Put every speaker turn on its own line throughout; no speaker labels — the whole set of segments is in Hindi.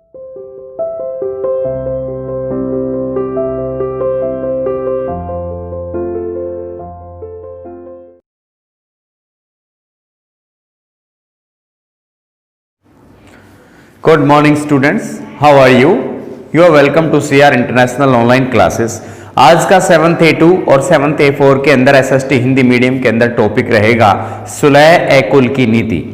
Good morning students, how are you? You are welcome to CR International Online Classes। आज का 7th A2 और 7th A4 के अंदर SST हिंदी मीडियम के अंदर टॉपिक रहेगा सुलह-ए-कुल की नीति,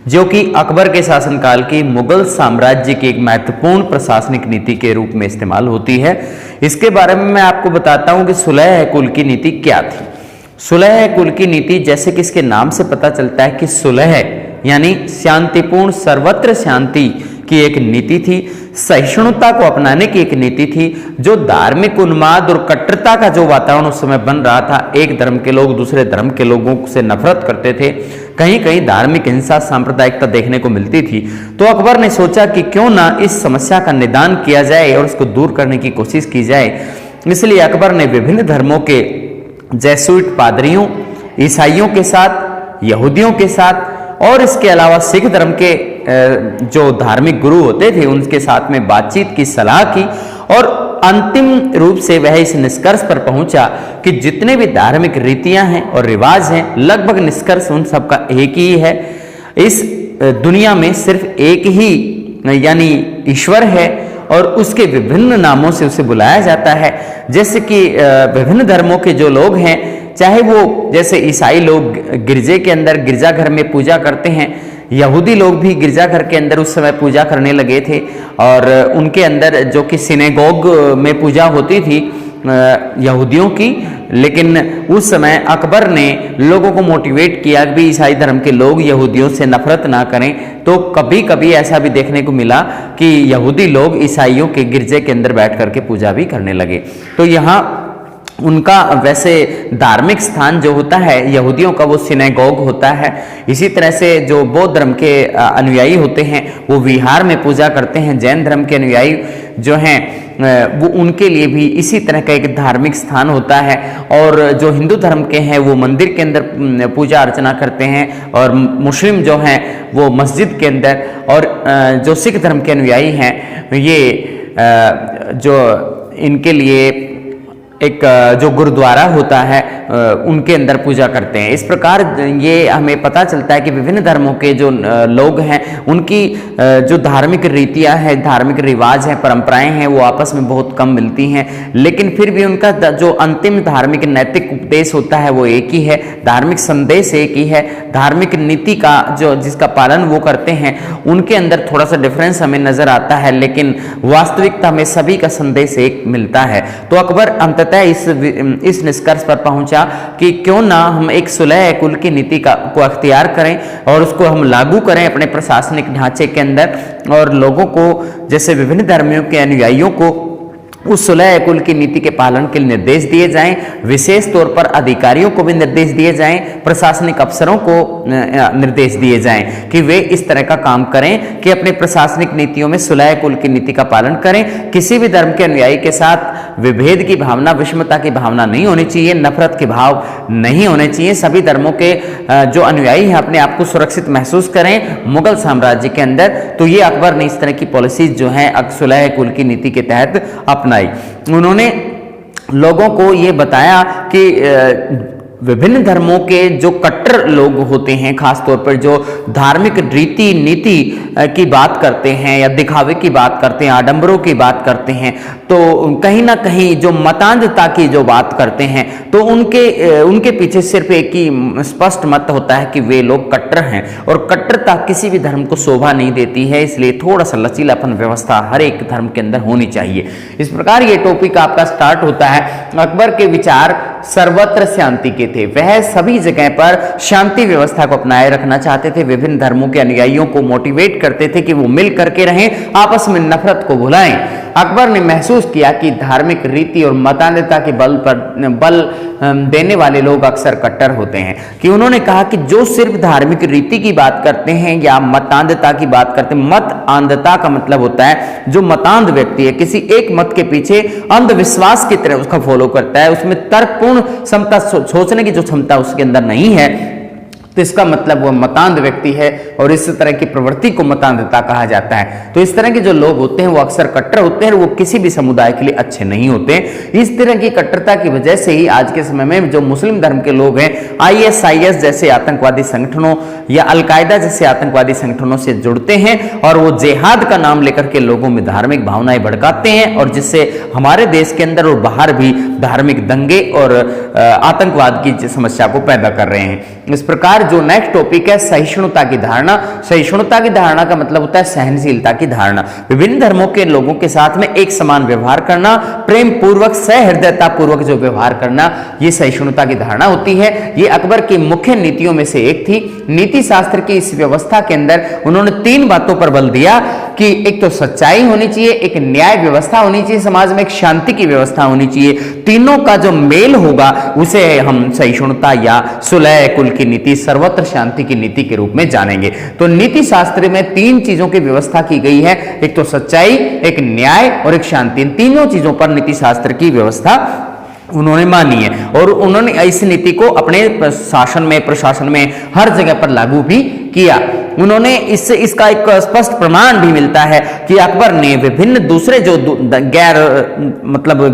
जो कि अकबर के शासनकाल की मुगल साम्राज्य की एक महत्वपूर्ण प्रशासनिक नीति के रूप में इस्तेमाल होती है। इसके बारे में मैं आपको बताता हूं कि सुलह-ए-कुल की नीति क्या थी। सुलह-ए-कुल की नीति, जैसे कि इसके नाम से पता चलता है कि सुलह यानी शांतिपूर्ण, सर्वत्र शांति की एक नीति थी, सहिष्णुता को अपनाने की एक नीति थी, जो धार्मिक उन्माद और कट्टरता का जो वातावरण उस समय बन रहा था, एक धर्म के लोग दूसरे धर्म के लोगों से नफरत करते थे, कहीं कहीं धार्मिक हिंसा, सांप्रदायिकता देखने को मिलती थी। तो अकबर ने सोचा कि क्यों ना इस समस्या का निदान किया जाए और उसको दूर करने की कोशिश की जाए। इसलिए अकबर ने विभिन्न धर्मों के जैसुइट पादरियों, ईसाइयों के साथ, यहूदियों के साथ और इसके अलावा सिख धर्म के जो धार्मिक गुरु होते थे उनके साथ में बातचीत की सलाह की और अंतिम रूप से वह इस निष्कर्ष पर पहुंचा कि जितने भी धार्मिक रीतियां हैं और रिवाज हैं, लगभग निष्कर्ष उन सबका एक ही है। इस दुनिया में सिर्फ एक ही यानी ईश्वर है और उसके विभिन्न नामों से उसे बुलाया जाता है। जैसे कि विभिन्न धर्मों के जो लोग हैं, चाहे वो जैसे ईसाई लोग गिरजे के अंदर गिरजाघर में पूजा करते हैं, यहूदी लोग भी गिरजाघर के अंदर उस समय पूजा करने लगे थे और उनके अंदर जो कि सिनेगोग में पूजा होती थी यहूदियों की, लेकिन उस समय अकबर ने लोगों को मोटिवेट किया कि ईसाई धर्म के लोग यहूदियों से नफरत ना करें। तो कभी कभी ऐसा भी देखने को मिला कि यहूदी लोग ईसाइयों के गिरजे के अंदर बैठ करके पूजा भी करने लगे। तो यहाँ उनका वैसे धार्मिक स्थान जो होता है यहूदियों का, वो सिनेगोग होता है। इसी तरह से जो बौद्ध धर्म के अनुयायी होते हैं वो विहार में पूजा करते हैं। जैन धर्म के अनुयायी जो हैं वो उनके लिए भी इसी तरह का एक धार्मिक स्थान होता है। और जो हिंदू धर्म के हैं वो मंदिर के अंदर पूजा अर्चना करते हैं और मुस्लिम जो हैं वो मस्जिद के अंदर, और जो सिख धर्म के अनुयायी हैं ये जो इनके लिए एक जो गुरुद्वारा होता है उनके अंदर पूजा करते हैं। इस प्रकार ये हमें पता चलता है कि विभिन्न धर्मों के जो लोग हैं उनकी जो धार्मिक रीतियां हैं, धार्मिक रिवाज हैं, परंपराएं हैं, वो आपस में बहुत कम मिलती हैं, लेकिन फिर भी उनका जो अंतिम धार्मिक नैतिक उपदेश होता है वो एक ही है, धार्मिक संदेश एक ही है, धार्मिक नीति का जो जिसका पालन वो करते हैं उनके अंदर थोड़ा सा डिफरेंस हमें नजर आता है, लेकिन वास्तविकता में सभी का संदेश एक मिलता है। तो अकबर अंततः इस निष्कर्ष पर पहुंचा कि क्यों ना हम एक सुलह-ए-कुल की नीति को अख्तियार करें और उसको हम लागू करें अपने प्रशासनिक ढांचे के अंदर, और लोगों को, जैसे विभिन्न धर्मों के अनुयायियों को, उस सुलह-ए-कुल की नीति के पालन के लिए निर्देश दिए जाएं। विशेष तौर पर अधिकारियों को भी निर्देश दिए जाएं, प्रशासनिक अफसरों को निर्देश दिए जाएं कि वे इस तरह का काम करें कि अपने प्रशासनिक नीतियों में सुलह-ए-कुल की नीति का पालन करें। किसी भी धर्म के अनुयायी के साथ विभेद की भावना, विषमता की भावना नहीं होनी चाहिए, नफरत के भाव नहीं होने चाहिए। सभी धर्मों के जो अनुयायी हैं अपने आप को सुरक्षित महसूस करें मुगल साम्राज्य के अंदर। तो ये अकबर ने इस तरह की पॉलिसीज जो है सुलह-ए-कुल की नीति के तहत अपनाई। उन्होंने लोगों को ये बताया कि विभिन्न धर्मों के जो कट्टर लोग होते हैं, खासतौर पर जो धार्मिक रीति नीति की बात करते हैं या दिखावे की बात करते हैं, आडंबरों की बात करते हैं, तो कहीं ना कहीं जो मतांधता की जो बात करते हैं, तो उनके पीछे सिर्फ एक ही स्पष्ट मत होता है कि वे लोग कट्टर हैं और कट्टरता किसी भी धर्म को शोभा नहीं देती है। इसलिए थोड़ा सा लचीलापन व्यवस्था हर एक धर्म के अंदर होनी चाहिए। इस प्रकार ये टॉपिक आपका स्टार्ट होता है। अकबर के विचार सर्वत्र शांति के थे, वह सभी जगह पर शांति व्यवस्था को अपनाए रखना चाहते थे। विभिन्न धर्मों के अनुयायियों को मोटिवेट करते थे कि वो मिल करके रहें, आपस में नफरत को भुलाएं। अकबर ने महसूस किया कि धार्मिक रीति और मतान्धता के बल देने वाले लोग अक्सर कट्टर होते हैं, कि उन्होंने कहा कि जो सिर्फ धार्मिक रीति की बात करते हैं या मतान्धता की बात करते हैं, मत आंधता का मतलब होता है जो मतांध व्यक्ति है, किसी एक मत के पीछे अंधविश्वास की तरह उसका फॉलो करता है, उसमें तर्कपूर्ण क्षमता, सोचने की जो क्षमता उसके अंदर नहीं है, तो इसका मतलब वह मतांध व्यक्ति है और इस तरह की प्रवृत्ति को मतांधता कहा जाता है। तो इस तरह के जो लोग होते हैं वो अक्सर कट्टर होते हैं और वो किसी भी समुदाय के लिए अच्छे नहीं होते। इस तरह की कट्टरता की वजह से ही आज के समय में जो मुस्लिम धर्म के लोग हैं ISIS जैसे आतंकवादी संगठनों या अलकायदा जैसे आतंकवादी संगठनों से जुड़ते हैं और वो जिहाद का नाम लेकर के लोगों में धार्मिक भावनाएं भड़काते हैं और जिससे हमारे देश के अंदर और बाहर भी धार्मिक दंगे और आतंकवाद की समस्या को पैदा कर रहे हैं। इस प्रकार जो नेक्स्ट टॉपिक है सहिष्णुता की धारणा। सहिष्णुता की धारणा का मतलब होता है सहनशीलता की धारणा। विभिन्न धर्मों के लोगों के साथ में एक समान व्यवहार करना, प्रेम पूर्वक सहृदयता पूर्वक जो व्यवहार करना, ये सहिष्णुता की धारणा होती है। ये अकबर की मुख्य नीतियों में से एक थी। नीति शास्त्र की इस व्यवस्था के अंदर उन्होंने 3 बातों पर बल दिया कि एक तो सच्चाई होनी चाहिए, एक न्याय व्यवस्था होनी चाहिए, समाज में एक शांति की व्यवस्था होनी चाहिए। तीनों का जो मेल होगा उसे हम सहिष्णुता या सुलह कुल की नीति, सर्वत्र शांति की नीति के रूप में जानेंगे। तो नीति शास्त्र में 3 चीजों की व्यवस्था की गई है, एक तो सच्चाई, एक न्याय और एक शांति। इन तीनों चीजों पर नीति शास्त्र की व्यवस्था उन्होंने मानी है और उन्होंने इस नीति को अपने शासन में, प्रशासन में हर जगह पर लागू भी किया। उन्होंने इससे इसका एक स्पष्ट प्रमाण भी मिलता है कि अकबर ने विभिन्न दूसरे जो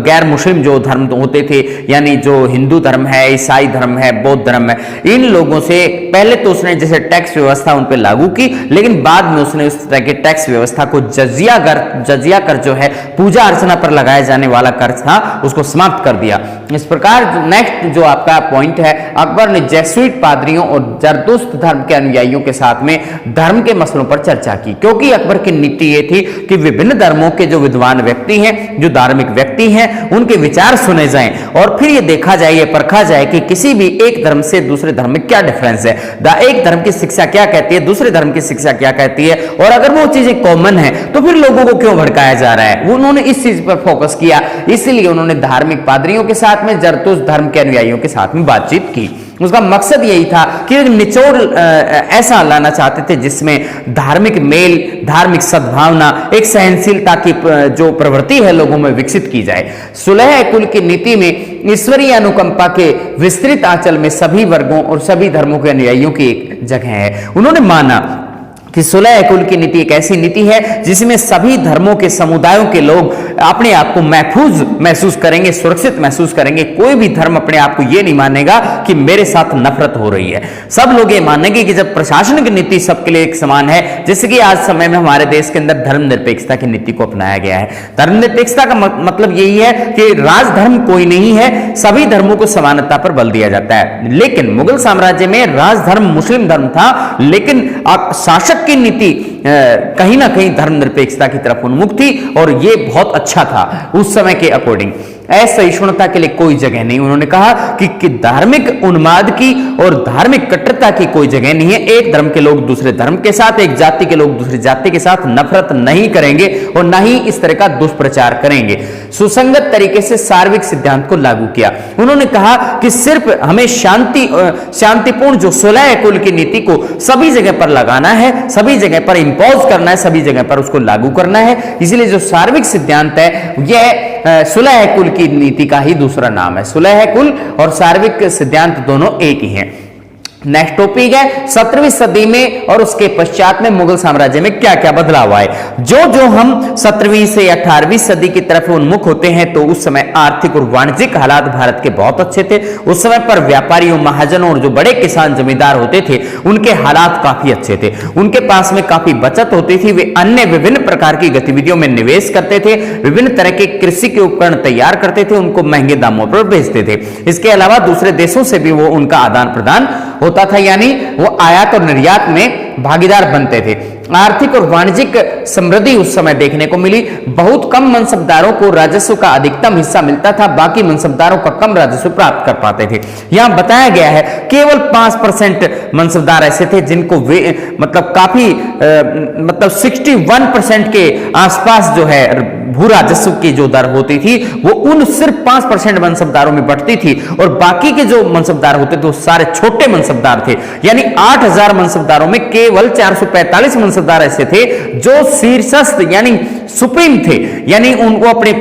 गैर मुस्लिम जो धर्म होते थे, यानी जो हिंदू धर्म है, ईसाई धर्म है, बौद्ध धर्म है, इन लोगों से पहले तो उसने जैसे टैक्स व्यवस्था उन पर लागू की, लेकिन बाद में उसने उस तरह के टैक्स व्यवस्था को जजिया कर जो है पूजा अर्चना पर लगाया जाने वाला कर था उसको समाप्त कर दिया। इस प्रकार नेक्स्ट जो आपका पॉइंट है, अकबर ने जेसुइट पादरियों और जरदुश्त धर्म के अनुयायियों के साथ में धर्म के मसलों पर चर्चा की, क्योंकि अकबर की नीति ये थी कि विभिन्न धर्मों के जो विद्वान व्यक्ति हैं, जो धार्मिक व्यक्ति हैं, उनके विचार सुने जाएं और फिर ये देखा जाए, ये परखा जाए कि किसी भी एक धर्म से दूसरे धर्म में क्या डिफरेंस है, एक धर्म की शिक्षा क्या कहती है, दूसरे धर्म की शिक्षा क्या कहती है, और अगर वो चीजें कॉमन है तो फिर लोगों को क्यों भड़काया जा रहा है। उन्होंने इस चीज पर फोकस किया, इसलिए उन्होंने धार्मिक पादरियों के साथ में, जरदुश्त धर्म के अनुयायियों के साथ में बातचीत की। उसका मकसद यही था कि निचोड़ ऐसा लाना चाहते थे जिसमें धार्मिक मेल, धार्मिक सद्भावना, एक सहनशीलता की जो प्रवृत्ति है लोगों में विकसित की जाए। सुलह कुल की नीति में ईश्वरीय अनुकंपा के विस्तृत आंचल में सभी वर्गों और सभी धर्मों के अनुयायियों की एक जगह है। उन्होंने माना कि सुलह कुल की नीति एक ऐसी नीति है जिसमें सभी धर्मों के समुदायों के लोग अपने आप को महफूज महसूस करेंगे, सुरक्षित महसूस करेंगे। कोई भी धर्म अपने आप को यह नहीं मानेगा कि मेरे साथ नफरत हो रही है। सब लोग ये मानेंगे कि जब प्रशासन की नीति सबके लिए एक समान है, जैसे कि आज समय में हमारे देश के अंदर धर्मनिरपेक्षता की नीति को अपनाया गया है। धर्मनिरपेक्षता का मतलब यही है कि राजधर्म कोई नहीं है, सभी धर्मों को समानता पर बल दिया जाता है। लेकिन मुगल साम्राज्य में राजधर्म मुस्लिम धर्म था, लेकिन शासक की नीति कहीं ना कहीं धर्मनिरपेक्षता की तरफ उन्मुख थी और यह बहुत अच्छा था उस समय के अकॉर्डिंग। असहिष्णुता के लिए कोई जगह नहीं। उन्होंने कहा कि धार्मिक उन्माद की और धार्मिक कट्टरता की कोई जगह नहीं है। एक धर्म के लोग दूसरे धर्म के साथ, एक जाति के लोग दूसरी जाति के साथ नफरत नहीं करेंगे और न ही इस तरह का दुष्प्रचार करेंगे। सुसंगत तरीके से सार्वत्रिक सिद्धांत को लागू किया। उन्होंने कहा कि सिर्फ हमें शांतिपूर्ण जो सुलह कुल की नीति को सभी जगह पर लगाना है, सभी जगह पर इंपोज करना है, सभी जगह पर उसको लागू करना है। इसलिए जो सार्वत्रिक सिद्धांत है यह सुलह कुल की नीति का ही दूसरा नाम है। सुलह कुल और सार्वत्रिक सिद्धांत दोनों एक ही हैं। नेक्स्ट टॉपिक है 17वीं सदी में और उसके पश्चात में मुगल साम्राज्य में क्या क्या बदलाव आए। जो हम 17वीं से 18वीं सदी की तरफ उन्मुख होते हैं तो उस समय आर्थिक और वाणिज्यिक हालात भारत के बहुत अच्छे थे। उस समय पर व्यापारियों, महाजनों और जो बड़े किसान जमींदार होते थे उनके हालात काफी अच्छे थे। उनके पास में काफी बचत होती थी। वे अन्य विभिन्न प्रकार की गतिविधियों में निवेश करते थे, विभिन्न तरह के कृषि के उपकरण तैयार करते थे, उनको महंगे दामों पर बेचते थे। इसके अलावा दूसरे देशों से भी वो उनका आदान प्रदान होता था, यानी वो आयात और निर्यात में भागीदार बनते थे। आर्थिक और वाणिज्यिक समृद्धि उस समय देखने को मिली। बहुत कम मनसबदारों को राजस्व का अधिकतम हिस्सा मिलता था, बाकी मनसबदारों का कम राजस्व प्राप्त कर पाते थे। यहां बताया गया है केवल 5% मनसबदार ऐसे थे जिनको वे मतलब काफी 61% के आसपास जो है भू राजस्व की जो दर होती थी वो उन सिर्फ 5% मनसबदारों में बढ़ती थी और बाकी के जो मनसबदार होते थे वो सारे छोटे मनसबदार थे। यानी 8000 मनसबदारों में केवल 445 मनसबदार ऐसे थे जो शीर्षस्थ यानी सुप्रीम थे, यानी उनको अपने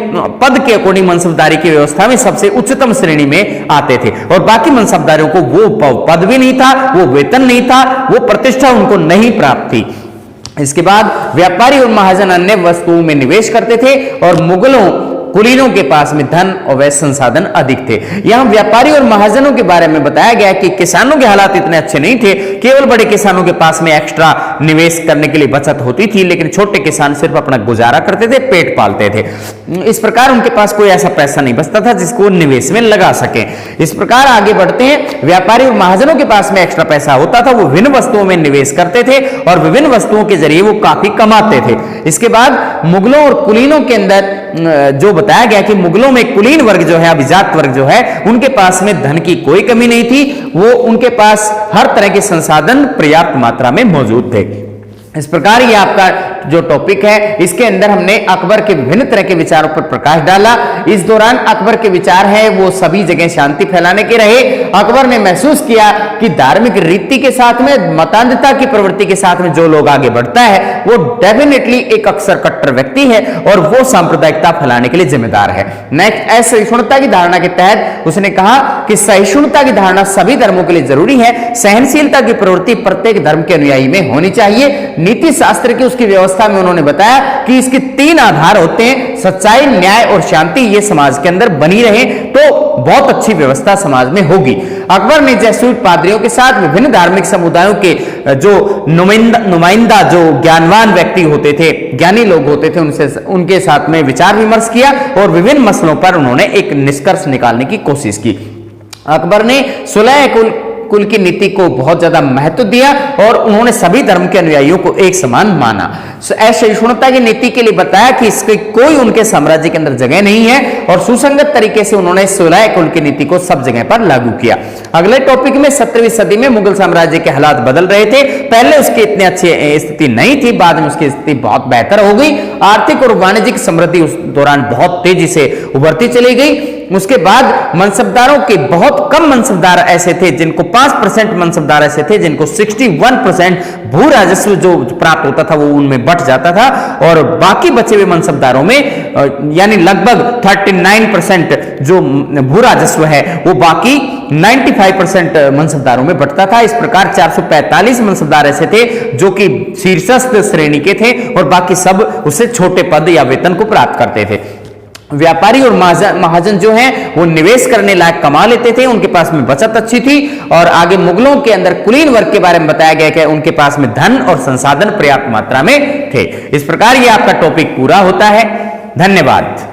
पद के अकॉर्डिंग मनसबदारी की व्यवस्था में सबसे उच्चतम श्रेणी में आते थे, और बाकी मनसबदारों को वो पद भी नहीं था, वो वेतन नहीं था, वो प्रतिष्ठा उनको नहीं प्राप्त थी। इसके बाद व्यापारी और महाजन अन्य वस्तुओं में निवेश करते थे और मुगलों कुलीनों के पास में धन और वैश्य संसाधन अधिक थे। यहां व्यापारी और महाजनों के बारे में बताया गया कि किसानों के हालात इतने अच्छे नहीं थे, केवल बड़े किसानों के पास में एक्स्ट्रा निवेश करने के लिए बचत होती थी, लेकिन छोटे किसान सिर्फ अपना गुजारा करते थे, पेट पालते थे। इस प्रकार उनके पास कोई ऐसा पैसा नहीं बचता था जिसको निवेश में लगा सके। इस प्रकार आगे बढ़ते हैं, व्यापारी और महाजनों के पास में एक्स्ट्रा पैसा होता था, वो विभिन्न वस्तुओं में निवेश करते थे और विभिन्न वस्तुओं के जरिए वो काफी कमाते थे। इसके बाद मुगलों और कुलीनों के अंदर जो बताया गया कि मुगलों में कुलीन वर्ग जो है, अभिजात वर्ग जो है, उनके पास में धन की कोई कमी नहीं थी, वो उनके पास हर तरह के संसाधन पर्याप्त मात्रा में मौजूद थे। इस प्रकार ये आपका जो टॉपिक है, इसके अंदर हमने अकबर के विभिन्न तरह के विचारों पर प्रकाश डाला। इस दौरान अकबर के विचार है वो सभी जगह शांति फैलाने के रहे। अकबर ने महसूस किया कि धार्मिक रीति के साथ में, मतान्धता की प्रवृत्ति के साथ में जो लोग आगे बढ़ता है वो डेफिनेटली एक अक्सर कट्टर व्यक्ति है और वो सांप्रदायिकता फैलाने के लिए जिम्मेदार है। नेक्स्ट, असहिष्णुता की धारणा के तहत उसने कहा कि सहिष्णुता की धारणा सभी धर्मों के लिए जरूरी है, सहनशीलता की प्रवृत्ति प्रत्येक धर्म के अनुयायी में होनी चाहिए। नीति शास्त्र की उसकी व्यवस्था में उन्होंने बताया कि इसके 3 आधार होते हैं, सच्चाई, न्याय और शांति। ये समाज के अंदर बनी रहे तो बहुत अच्छी व्यवस्था समाज में होगी। अकबर ने जैसूट पादरियों के साथ विभिन्न धार्मिक समुदायों के जो नुमाइंदा जो ज्ञानवान व्यक्ति होते थे, ज्ञानी लोग होते थे, उनके साथ में विचार विमर्श किया और विभिन्न मसलों पर उन्होंने एक निष्कर्ष निकालने की कोशिश की। अकबर ने सुलह कुल की नीति को बहुत ज्यादा महत्व दिया और उन्होंने सभी धर्म के अनुयायियों को एक समान माना। असहिष्णुता की नीति के लिए बताया कि इसकी कोई उनके साम्राज्य के अंदर जगह नहीं है और सुसंगत तरीके से उन्होंने सुलह कुल की नीति को सब जगह पर लागू किया। अगले टॉपिक में 17वीं सदी में मुगल साम्राज्य के हालात बदल रहे थे। पहले उसकी इतनी अच्छी स्थिति नहीं थी, बाद में उसकी स्थिति बहुत बेहतर हो गई। आर्थिक और वाणिज्यिक समृद्धि उस दौरान बहुत तेजी से उभरती चली गई। उसके बाद मनसबदारों के बहुत कम मनसबदार ऐसे थे जिनको 5% मनसबदार ऐसे थे जिनको 61% भू राजस्व जो प्राप्त होता था वो उनमें बट जाता था, और बाकी बचे हुए मनसबदारों में यानी लगभग 39% जो भू राजस्व है वो बाकी 95% मनसबदारों में बटता था। इस प्रकार 445 मनसबदार ऐसे थे जो कि शीर्षस्थ श्रेणी के थे और बाकी सब उससे छोटे पद या वेतन को प्राप्त करते थे। व्यापारी और महाजन जो हैं वो निवेश करने लायक कमा लेते थे, उनके पास में बचत अच्छी थी। और आगे मुगलों के अंदर कुलीन वर्ग के बारे में बताया गया कि उनके पास में धन और संसाधन पर्याप्त मात्रा में थे। इस प्रकार ये आपका टॉपिक पूरा होता है। धन्यवाद।